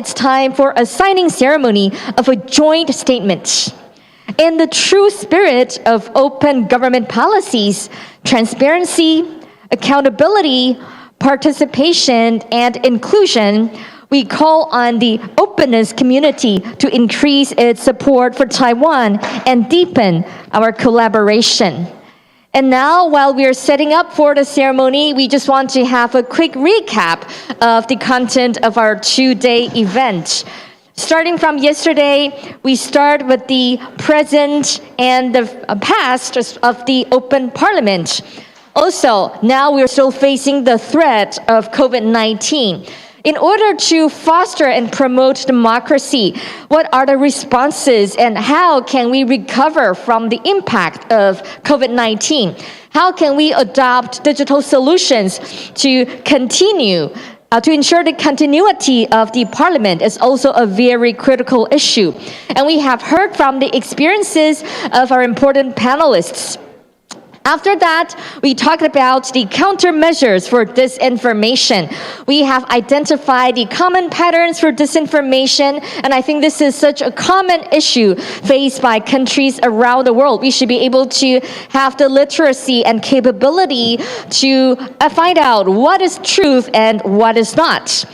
it's time for a signing ceremony of a joint statement. In the true spirit of open government policies, transparency, accountability, participation, and inclusion, we call on the openness community to increase its support for Taiwan and deepen our collaboration. And now, while we are setting up for the ceremony, we just want to have a quick recap of the content of our two-day event. Starting from yesterday, we start with the present and the past of the open parliament. Also, now we're still facing the threat of COVID-19. In order to foster and promote democracy, what are the responses and how can we recover from the impact of COVID-19? How can we adopt digital solutions to continue to ensure the continuity of the parliament is also a very critical issue. And we have heard from the experiences of our important panelists. After that, we talked about the countermeasures for disinformation. We have identified the common patterns for disinformation, and I think this is such a common issue faced by countries around the world. We should be able to have the literacy and capability to find out what is truth and what is not.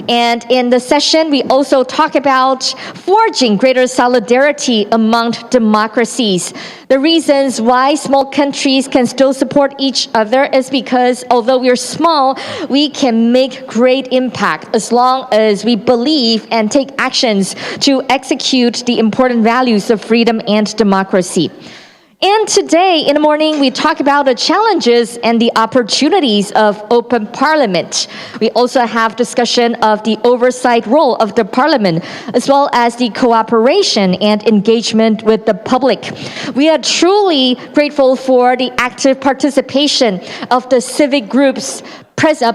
And in the session, we also talk about forging greater solidarity among democracies. The reasons why small countries can still support each other is because although we're small, we can make great impact as long as we believe and take actions to execute the important values of freedom and democracy. And today in the morning, we talk about the challenges and the opportunities of open parliament. We also have discussion of the oversight role of the parliament, as well as the cooperation and engagement with the public. We are truly grateful for the active participation of the civic groups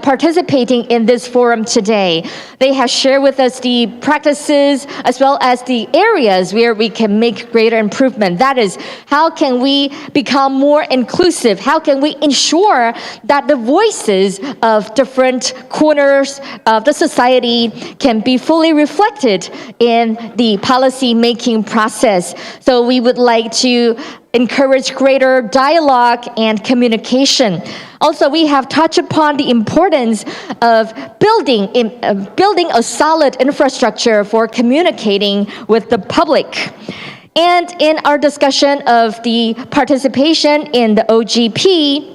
participating in this forum today. They have shared with us the practices as well as the areas where we can make greater improvement. That is, how can we become more inclusive? How can we ensure that the voices of different corners of the society can be fully reflected in the policy making process? So we would like to encourage greater dialogue and communication. Also, we have touched upon the importance of building a solid infrastructure for communicating with the public. And in our discussion of the participation in the OGP,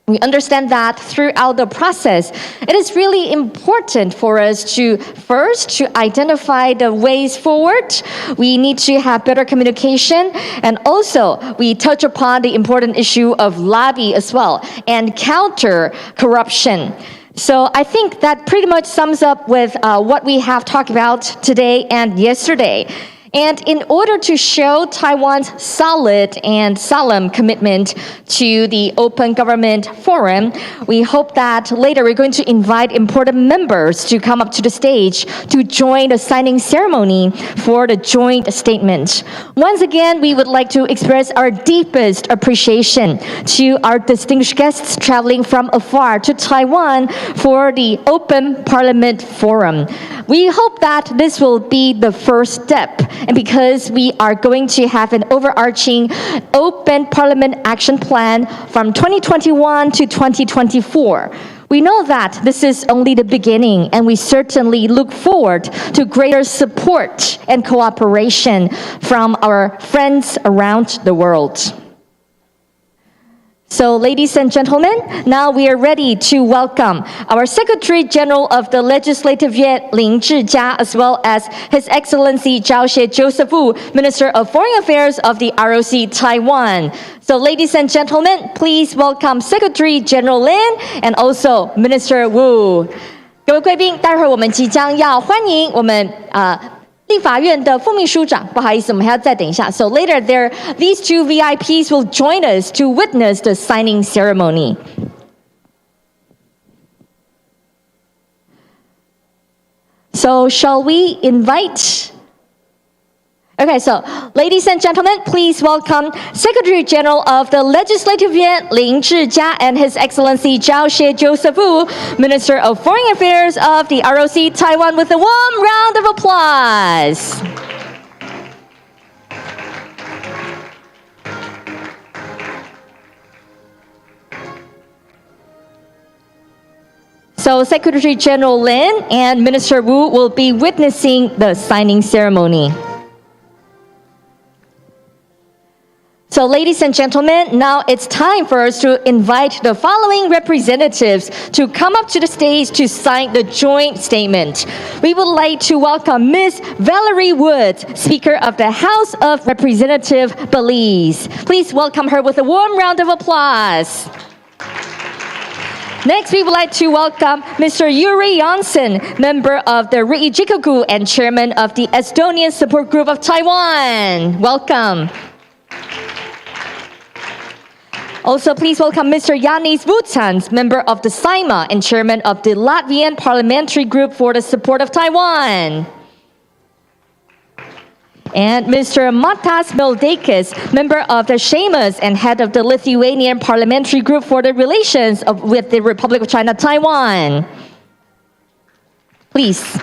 we understand that throughout the process, it is really important for us to first identify the ways forward. We need to have better communication, and also we touch upon the important issue of lobby as well and counter corruption. So I think that pretty much sums up with what we have talked about today and yesterday. And in order to show Taiwan's solid and solemn commitment to the Open Government Forum, we hope that later we're going to invite important members to come up to the stage to join the signing ceremony for the joint statement. Once again, we would like to express our deepest appreciation to our distinguished guests traveling from afar to Taiwan for the Open Parliament Forum. We hope that this will be the first step, and because we are going to have an overarching Open Parliament Action Plan from 2021 to 2024. We know that this is only the beginning, and we certainly look forward to greater support and cooperation from our friends around the world. So, ladies and gentlemen, now we are ready to welcome our Secretary General of the Legislative Yuan, Lin Zhijia, as well as His Excellency Zhao Xie Joseph Wu, Minister of Foreign Affairs of the ROC Taiwan. So, ladies and gentlemen, please welcome Secretary General Lin and also Minister Wu. 各位贵宾，待会儿我们即将要欢迎我们立法院的副秘书长，不好意思，我们还要再等一下。So later, these two VIPs will join us to witness the signing ceremony. So shall we invite Okay, so ladies and gentlemen, please welcome Secretary General of the Legislative Yuan Lin Zhijia and His Excellency Zhao Xie Joseph Wu, Minister of Foreign Affairs of the ROC Taiwan, with a warm round of applause. So Secretary General Lin and Minister Wu will be witnessing the signing ceremony. So ladies and gentlemen, now it's time for us to invite the following representatives to come up to the stage to sign the joint statement. We would like to welcome Ms. Valerie Woods, Speaker of the House of Representatives, Belize. Please welcome her with a warm round of applause. Next, we would like to welcome Mr. Yuri Janssen, member of the Riijikaku and chairman of the Estonian Support Group of Taiwan. Welcome. Also, please welcome Mr. Yanis Vutsans, member of the SAIMA and chairman of the Latvian Parliamentary Group for the Support of Taiwan. And Mr. Matas Meldeikis, member of the Seimas and head of the Lithuanian Parliamentary Group for the Relations with the Republic of China, Taiwan. Please.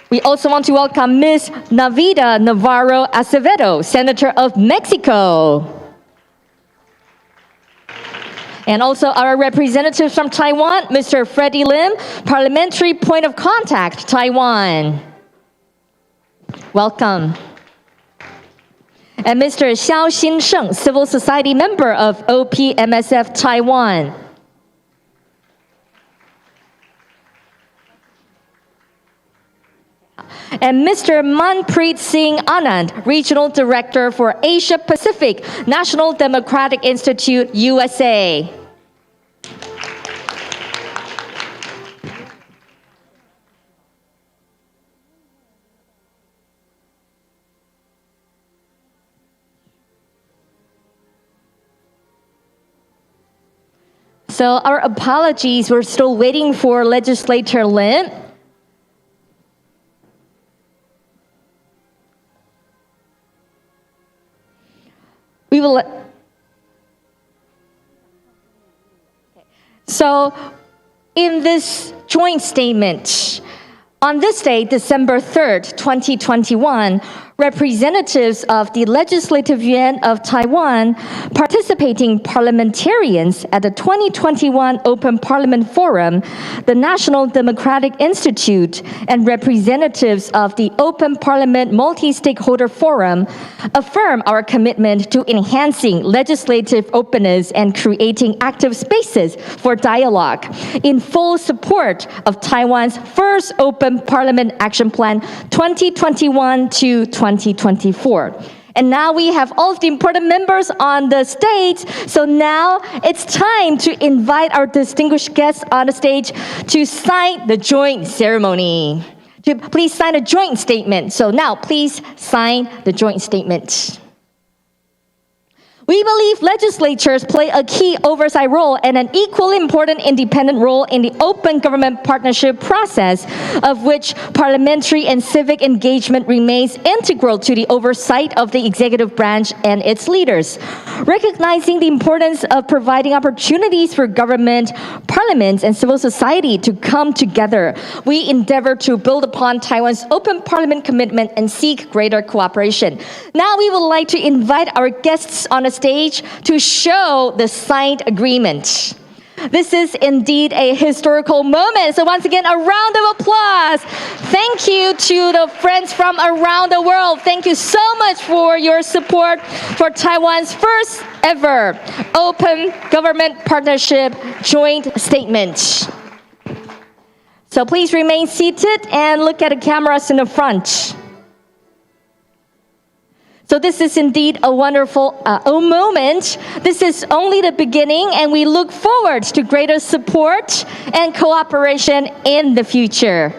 We also want to welcome Ms. Navida Navarro Acevedo, Senator of Mexico. And also our representatives from Taiwan, Mr. Freddie Lim, Parliamentary Point of Contact, Taiwan. Welcome. And Mr. Xiao Xinsheng, Civil Society member of OPMSF Taiwan. And Mr. Manpreet Singh Anand, Regional Director for Asia Pacific, National Democratic Institute, USA. So our apologies, we're still waiting for Legislator Lin. We will. So in this joint statement, on this day, December 3rd, 2021, representatives of the Legislative Yuan of Taiwan, participating parliamentarians at the 2021 Open Parliament Forum, the National Democratic Institute, and representatives of the Open Parliament Multi-Stakeholder Forum affirm our commitment to enhancing legislative openness and creating active spaces for dialogue in full support of Taiwan's first Open Parliament Action Plan 2021 to 2024. And now we have all of the important members on the stage. So now it's time to invite our distinguished guests on the stage to sign the joint ceremony. To please sign a joint statement. So now please sign the joint statement. We believe legislatures play a key oversight role and an equally important independent role in the open government partnership process, of which parliamentary and civic engagement remains integral to the oversight of the executive branch and its leaders. Recognizing the importance of providing opportunities for government, parliaments, and civil society to come together, we endeavor to build upon Taiwan's open parliament commitment and seek greater cooperation. Now we would like to invite our guests on the stage to show the signed agreement. This is indeed a historical moment. So once again, a round of applause. Thank you to the friends from around the world. Thank you so much for your support for Taiwan's first ever Open Government Partnership Joint Statement. So please remain seated and look at the cameras in the front. So this is indeed a wonderful moment. This is only the beginning, and we look forward to greater support and cooperation in the future.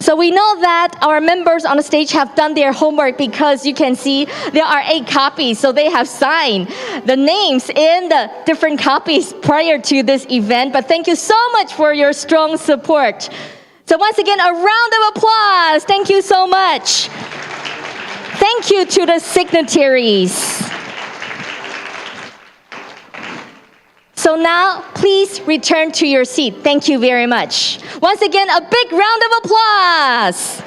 So we know that our members on the stage have done their homework, because you can see there are 8 copies. So they have signed the names in the different copies prior to this event. But thank you so much for your strong support. So once again, a round of applause. Thank you so much. Thank you to the signatories. So now, please return to your seat. Thank you very much. Once again, a big round of applause.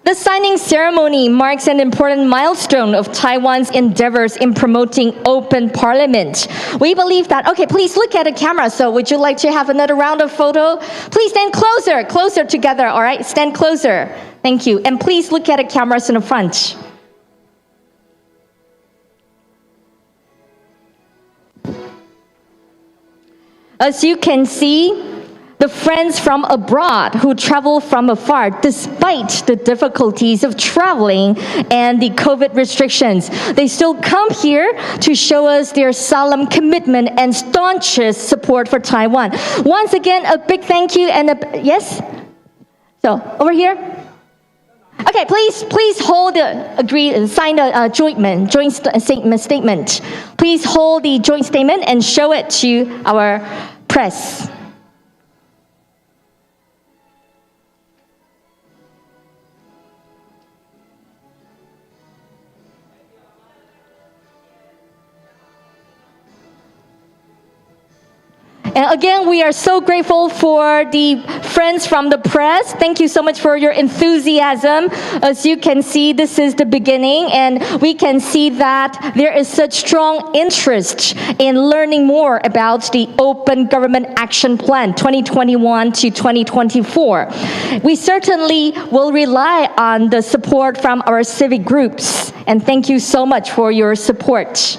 The signing ceremony marks an important milestone of Taiwan's endeavors in promoting open parliament. We believe that, okay, please look at the camera. So would you like to have another round of photo? Please stand closer together, all right? Stand closer. Thank you. And please look at the cameras in the front. As you can see, the friends from abroad who travel from afar, despite the difficulties of traveling and the COVID restrictions, they still come here to show us their solemn commitment and staunchest support for Taiwan. Once again, a big thank you and yes? So, over here. Okay, please hold sign the joint statement. Please hold the joint statement and show it to our press. And again, we are so grateful for the friends from the press. Thank you so much for your enthusiasm. As you can see, this is the beginning, and we can see that there is such strong interest in learning more about the Open Government Action Plan 2021 to 2024. We certainly will rely on the support from our civic groups, and thank you so much for your support.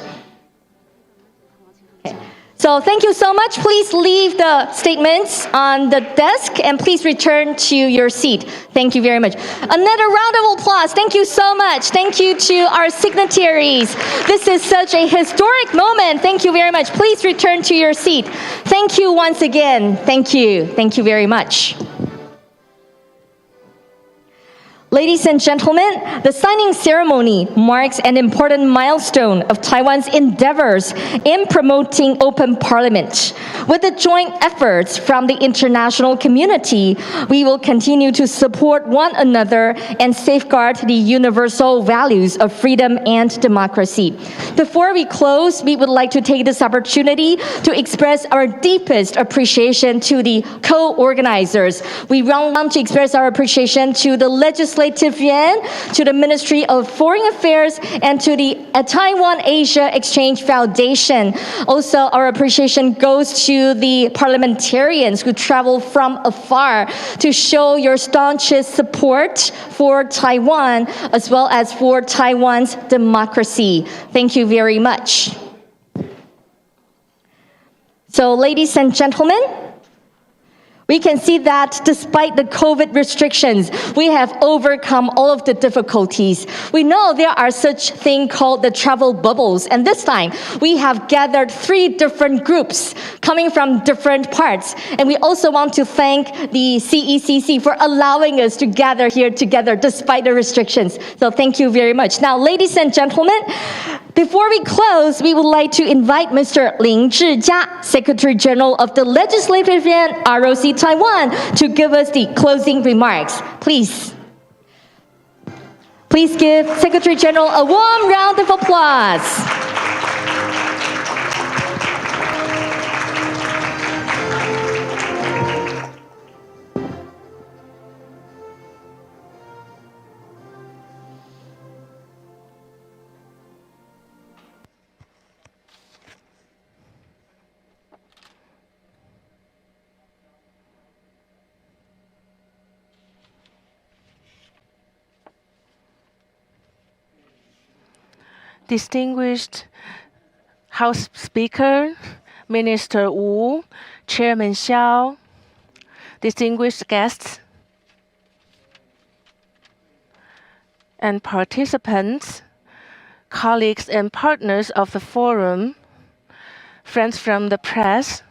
So thank you so much. Please leave the statements on the desk and please return to your seat. Thank you very much. Another round of applause. Thank you so much. Thank you to our signatories. This is such a historic moment. Thank you very much. Please return to your seat. Thank you once again. Thank you. Thank you very much. Ladies and gentlemen, the signing ceremony marks an important milestone of Taiwan's endeavors in promoting open parliament. With the joint efforts from the international community, we will continue to support one another and safeguard the universal values of freedom and democracy. Before we close, we would like to take this opportunity to express our deepest appreciation to the co-organizers. We want to express our appreciation to the legislative yuan, to the Ministry of Foreign Affairs, and to the Taiwan Asia Exchange Foundation. Also, our appreciation goes to the parliamentarians who travel from afar to show your staunchest support for Taiwan as well as for Taiwan's democracy. Thank you very much. So, ladies and gentlemen, we can see that despite the COVID restrictions, we have overcome all of the difficulties. We know there are such thing called the travel bubbles, and this time we have gathered 3 different groups coming from different parts. And we also want to thank the CECC for allowing us to gather here together despite the restrictions. So thank you very much. Now, ladies and gentlemen, before we close, we would like to invite Mr. Lin Zhijia, Secretary General of the Legislative Yuan, ROC Taiwan, to give us the closing remarks. Please give Secretary General a warm round of applause. Distinguished House Speaker, Minister Wu, Chairman Xiao, distinguished guests, and participants, colleagues and partners of the forum, friends from the press,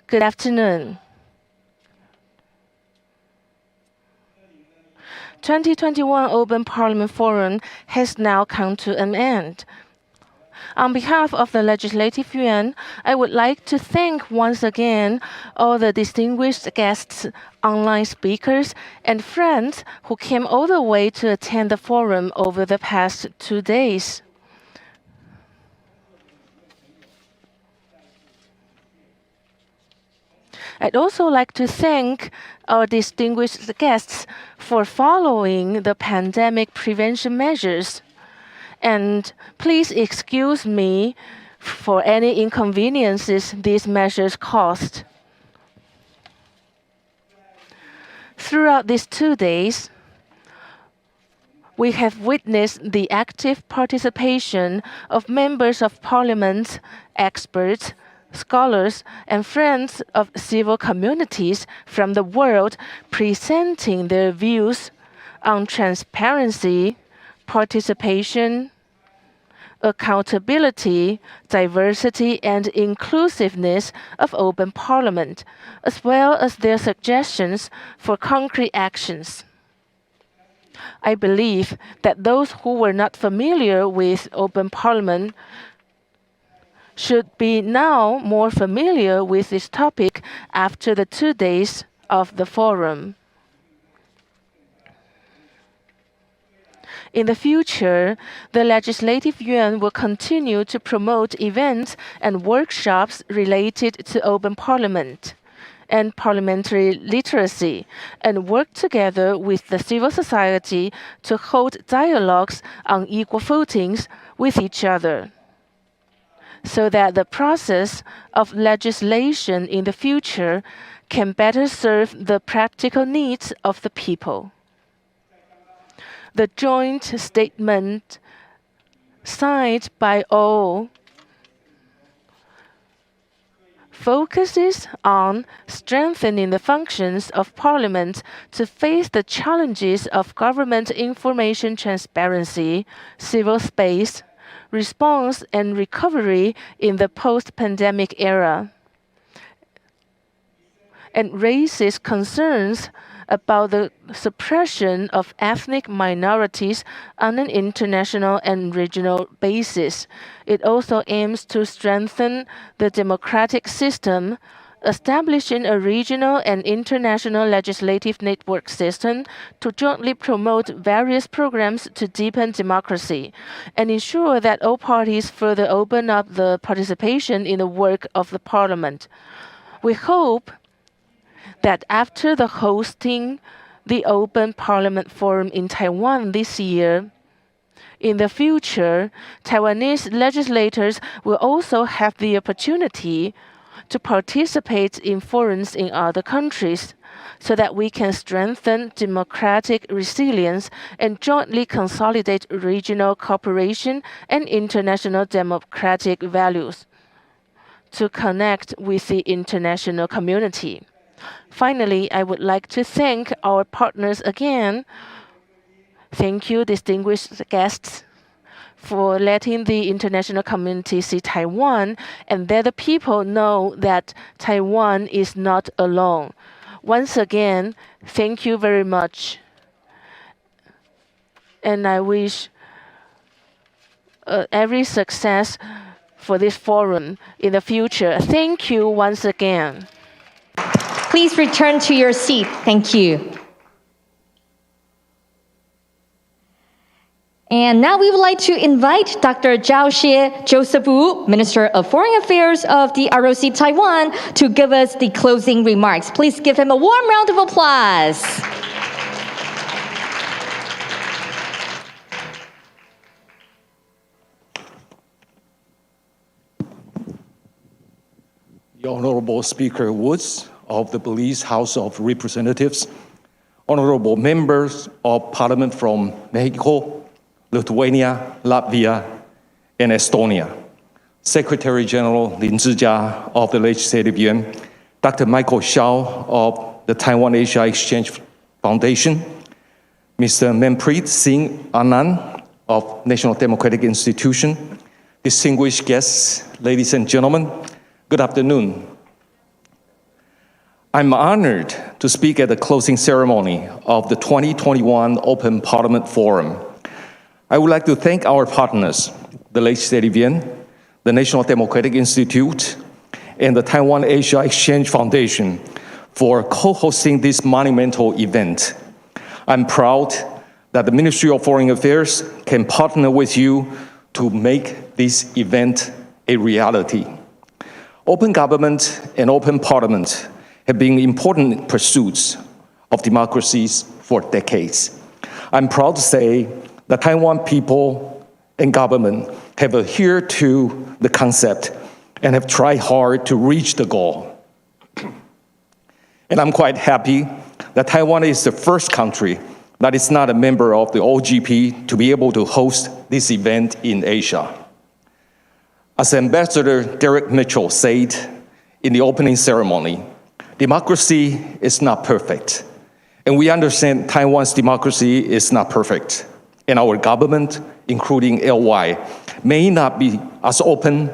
good afternoon. 2021 Open Parliament Forum has now come to an end. On behalf of the Legislative Yuan, I would like to thank once again all the distinguished guests, online speakers, and friends who came all the way to attend the forum over the past 2 days. I'd also like to thank our distinguished guests for following the pandemic prevention measures. And please excuse me for any inconveniences these measures caused. Throughout these 2 days, we have witnessed the active participation of members of parliament, experts, scholars, and friends of civil communities from the world presenting their views on transparency, participation, accountability, diversity, and inclusiveness of open parliament, as well as their suggestions for concrete actions. I believe that those who were not familiar with open parliament should be now more familiar with this topic after the 2 days of the forum. In the future, the Legislative Yuan will continue to promote events and workshops related to open parliament and parliamentary literacy, and work together with the civil society to hold dialogues on equal footings with each other, so that the process of legislation in the future can better serve the practical needs of the people. The joint statement signed by all focuses on strengthening the functions of Parliament to face the challenges of government information transparency, civil space, response and recovery in the post-pandemic era, and raises concerns about the suppression of ethnic minorities on an international and regional basis. It also aims to strengthen the democratic system, establishing a regional and international legislative network system to jointly promote various programs to deepen democracy and ensure that all parties further open up the participation in the work of the parliament. We hope that after the hosting the Open Parliament Forum in Taiwan this year, in the future, Taiwanese legislators will also have the opportunity to participate in forums in other countries, so that we can strengthen democratic resilience and jointly consolidate regional cooperation and international democratic values to connect with the international community. Finally, I would like to thank our partners again. Thank you, distinguished guests, for letting the international community see Taiwan and let the people know that Taiwan is not alone. Once again, thank you very much. And I wish every success for this forum in the future. Thank you once again. Please return to your seat. Thank you. And now we would like to invite Dr. Zhao Xie Joseph Wu, Minister of Foreign Affairs of the ROC Taiwan, to give us the closing remarks. Please give him a warm round of applause. The Honorable Speaker Woods of the Belize House of Representatives, honorable members of Parliament from Mexico, Lithuania, Latvia, and Estonia, Secretary General Lin Zhijia of the Legislative Yuan, Dr. Michael Hsiao of the Taiwan Asia Exchange Foundation, Mr. Manpreet Singh Anand of National Democratic Institution, distinguished guests, ladies and gentlemen, good afternoon. I'm honored to speak at the closing ceremony of the 2021 Open Parliament Forum. I would like to thank our partners, the Legislative Yuan, the National Democratic Institute, and the Taiwan Asia Exchange Foundation for co-hosting this monumental event. I'm proud that the Ministry of Foreign Affairs can partner with you to make this event a reality. Open government and open parliament have been important pursuits of democracies for decades. I'm proud to say that Taiwan people and government have adhered to the concept and have tried hard to reach the goal. And I'm quite happy that Taiwan is the first country that is not a member of the OGP to be able to host this event in Asia. As Ambassador Derek Mitchell said in the opening ceremony, democracy is not perfect. And we understand Taiwan's democracy is not perfect. And our government, including LY, may not be as open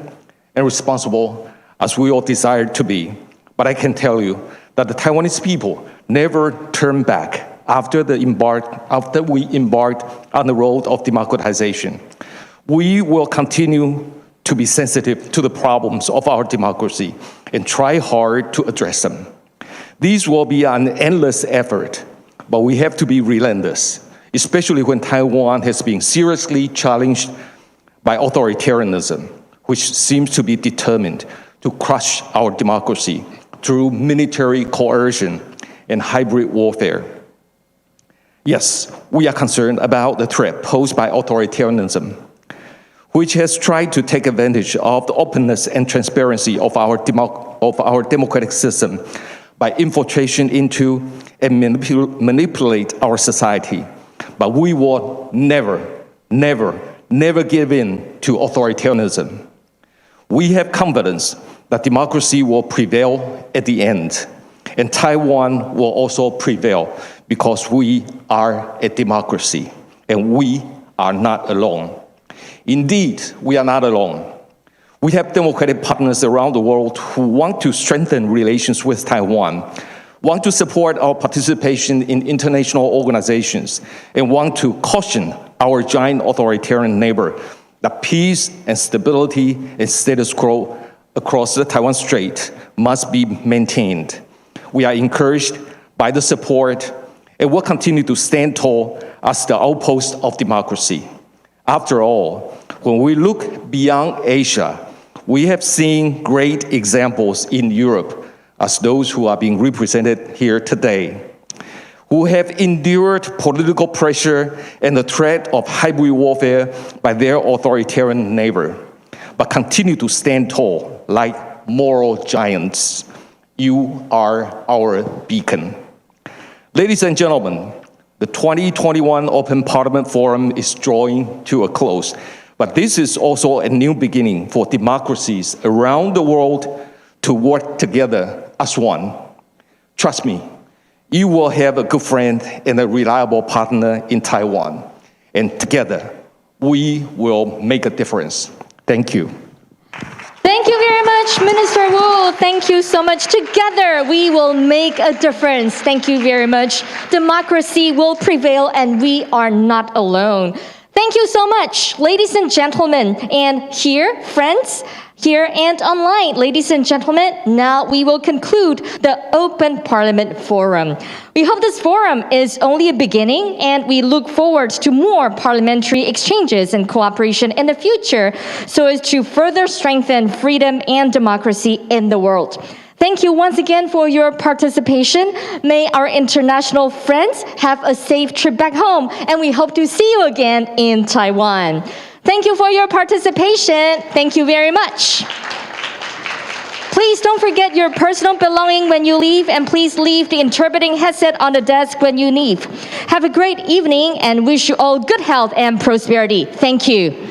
and responsible as we all desire to be. But I can tell you that the Taiwanese people never turn back after we embarked on the road of democratization. We will continue to be sensitive to the problems of our democracy and try hard to address them. These will be an endless effort, but we have to be relentless, especially when Taiwan has been seriously challenged by authoritarianism, which seems to be determined to crush our democracy through military coercion and hybrid warfare. Yes, we are concerned about the threat posed by authoritarianism, which has tried to take advantage of the openness and transparency of our democratic system by infiltration into and manipulate our society. But we will never, never, never give in to authoritarianism. We have confidence that democracy will prevail at the end, and Taiwan will also prevail because we are a democracy, and we are not alone. Indeed, we are not alone. We have democratic partners around the world who want to strengthen relations with Taiwan, want to support our participation in international organizations, and want to caution our giant authoritarian neighbor that peace and stability and status quo across the Taiwan Strait must be maintained. We are encouraged by the support and will continue to stand tall as the outpost of democracy. After all, when we look beyond Asia, we have seen great examples in Europe, as those who are being represented here today, who have endured political pressure and the threat of hybrid warfare by their authoritarian neighbor, but continue to stand tall like moral giants. You are our beacon. Ladies and gentlemen, the 2021 Open Parliament Forum is drawing to a close, but this is also a new beginning for democracies around the world to work together as one. Trust me, you will have a good friend and a reliable partner in Taiwan, and together we will make a difference. Thank you. Thank you very much, Minister Wu. Thank you so much. Together, we will make a difference. Thank you very much. Democracy will prevail, and we are not alone. Thank you so much, ladies and gentlemen. And here, friends, here and online, ladies and gentlemen, now we will conclude the Open Parliament Forum. We hope this forum is only a beginning, and we look forward to more parliamentary exchanges and cooperation in the future so as to further strengthen freedom and democracy in the world. Thank you once again for your participation. May our international friends have a safe trip back home, and we hope to see you again in Taiwan. Thank you for your participation. Thank you very much. Please don't forget your personal belonging when you leave, and please leave the interpreting headset on the desk when you leave. Have a great evening and wish you all good health and prosperity. Thank you.